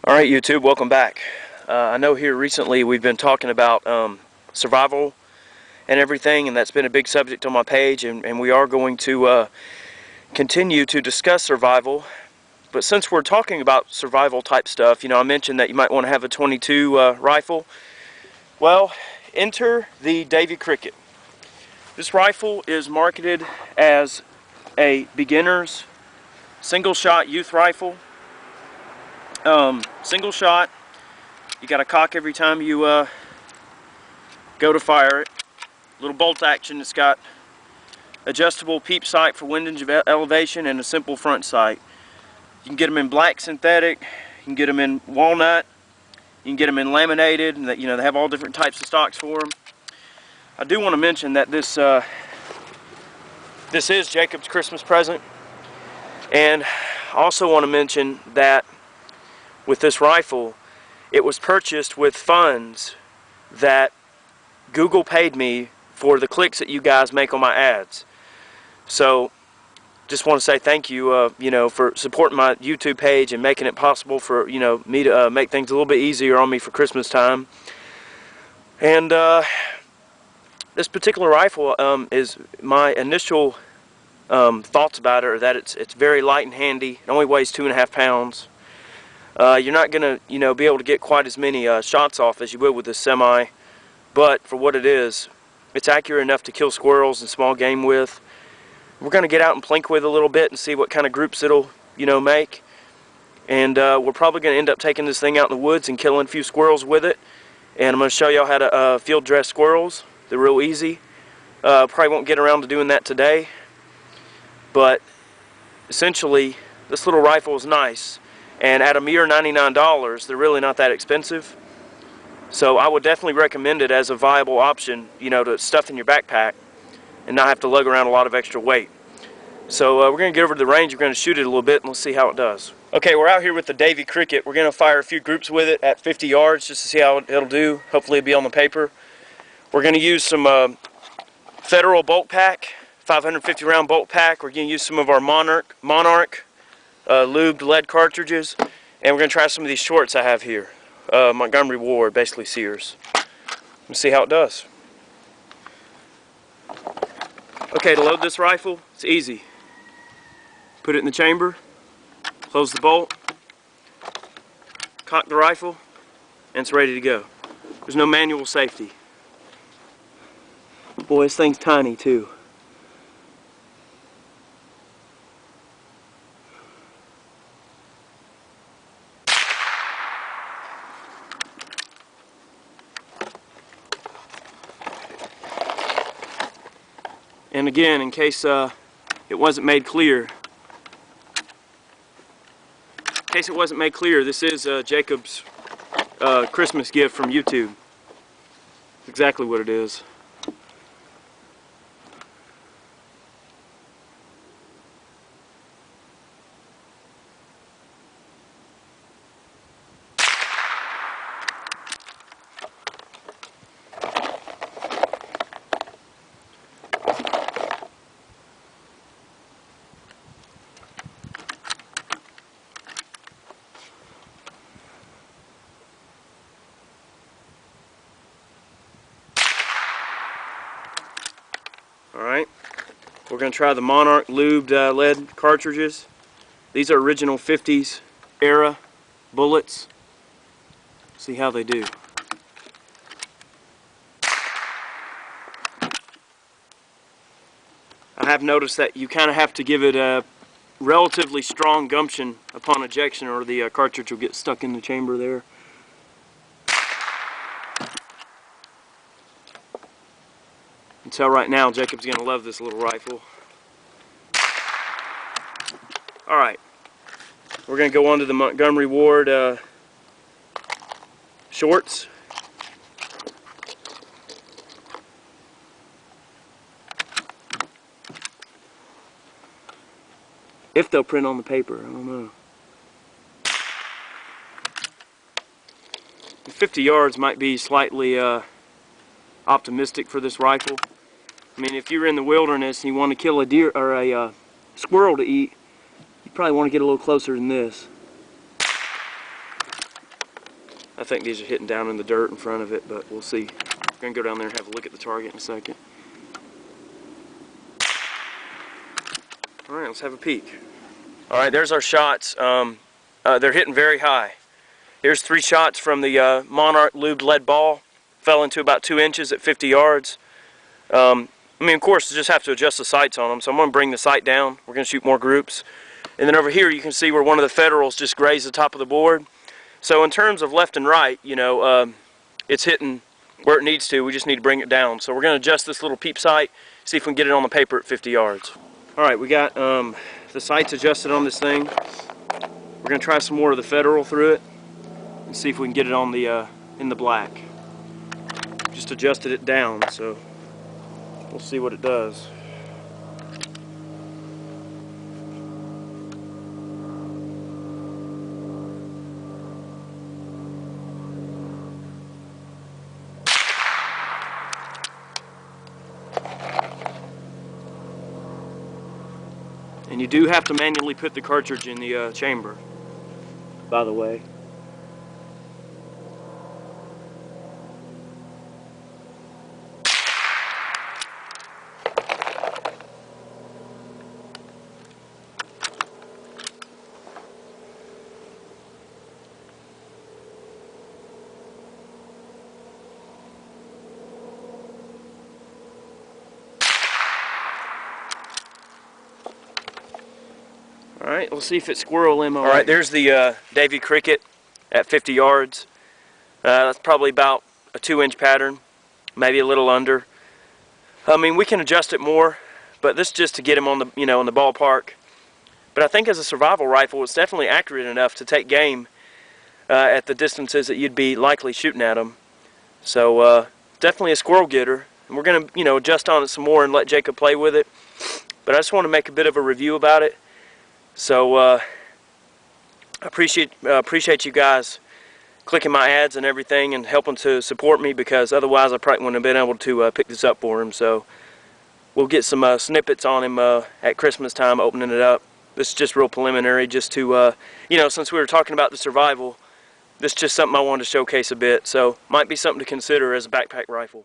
Alright YouTube, welcome back. I know here recently we've been talking about survival and everything, and that's been a big subject on my page, and we are going to continue to discuss survival. But since we're talking about survival type stuff, I mentioned that you might want to have a 22 rifle. Well, enter the Davey Crickett. This rifle is marketed as a beginner's single shot youth rifle. Single shot. You got to cock every time you go to fire it. Little bolt action. It's got adjustable peep sight for wind elevation and a simple front sight. You can get them in black synthetic. You can get them in walnut. You can get them in laminated, and they have all different types of stocks for them. I do want to mention that this is Jacob's Christmas present, and I also want to mention that with this rifle, it was purchased with funds that Google paid me for the clicks that you guys make on my ads. So just want to say thank you, for supporting my YouTube page and making it possible for me to make things a little bit easier on me for Christmas time. And this particular rifle is my initial thoughts about it are that it's very light and handy. It only weighs 2.5 pounds. You're not going to, be able to get quite as many shots off as you would with this semi, but for what it is, it's accurate enough to kill squirrels and small game with. We're going to get out and plink with a little bit and see what kind of groups it'll, make. And we're probably going to end up taking this thing out in the woods and killing a few squirrels with it. And I'm going to show y'all how to field dress squirrels. They're real easy. Probably won't get around to doing that today, but essentially, this little rifle is nice. And at a mere $99, they're really not that expensive. So I would definitely recommend it as a viable option, to stuff in your backpack and not have to lug around a lot of extra weight. So we're going to get over to the range, we're going to shoot it a little bit, and let's see how it does. Okay, we're out here with the Davey Crickett. We're going to fire a few groups with it at 50 yards just to see how it'll do. Hopefully it'll be on the paper. We're going to use some Federal bolt pack, 550 round bolt pack. We're going to use some of our Monarch lubed lead cartridges, and we're going to try some of these shorts I have here. Montgomery Ward, basically Sears. Let's see how it does. Okay, to load this rifle, it's easy. Put it in the chamber, close the bolt, cock the rifle, and it's ready to go. There's no manual safety. Boy, this thing's tiny too. And again, in case it wasn't made clear, this is Jacob's Christmas gift from YouTube. That's exactly what it is. Alright, we're going to try the Monarch lubed lead cartridges. These are original 50s era bullets. See how they do. I have noticed that you kind of have to give it a relatively strong gumption upon ejection, or the cartridge will get stuck in the chamber there. You can tell right now Jacob's going to love this little rifle. Alright, we're going to go on to the Montgomery Ward shorts. If they'll print on the paper, I don't know. 50 yards might be slightly optimistic for this rifle. I mean, if you're in the wilderness and you want to kill a deer or a squirrel to eat, you probably want to get a little closer than this. I think these are hitting down in the dirt in front of it, but we'll see. We're going to go down there and have a look at the target in a second. Alright, let's have a peek. Alright, there's our shots. They're hitting very high. Here's 3 shots from the Monarch lubed lead ball. Fell into about 2 inches at 50 yards. I mean, of course, you just have to adjust the sights on them. So I'm going to bring the sight down. We're going to shoot more groups. And then over here you can see where one of the Federals just grazed the top of the board. So in terms of left and right, you know, it's hitting where it needs to. We just need to bring it down. So we're going to adjust this little peep sight, see if we can get it on the paper at 50 yards. Alright, we got the sights adjusted on this thing. We're going to try some more of the Federal through it and see if we can get it on the in the black. Just adjusted it down, so we'll see what it does. And you do have to manually put the cartridge in the chamber, by the way. Alright, we'll see if it's squirrel ammo. Alright, there's the Davey Crickett at 50 yards. That's probably about a 2-inch pattern, maybe a little under. I mean, we can adjust it more, but this is just to get him on the, you know, in the ballpark. But I think as a survival rifle, it's definitely accurate enough to take game at the distances that you'd be likely shooting at them. So definitely a squirrel getter. And we're going to, you know, adjust on it some more and let Jacob play with it. But I just want to make a bit of a review about it. So I appreciate you guys clicking my ads and everything and helping to support me, because otherwise I probably wouldn't have been able to pick this up for him. So we'll get some snippets on him at Christmas time, opening it up. This is just real preliminary, just to, you know, since we were talking about the survival, this is just something I wanted to showcase a bit. So might be something to consider as a backpack rifle.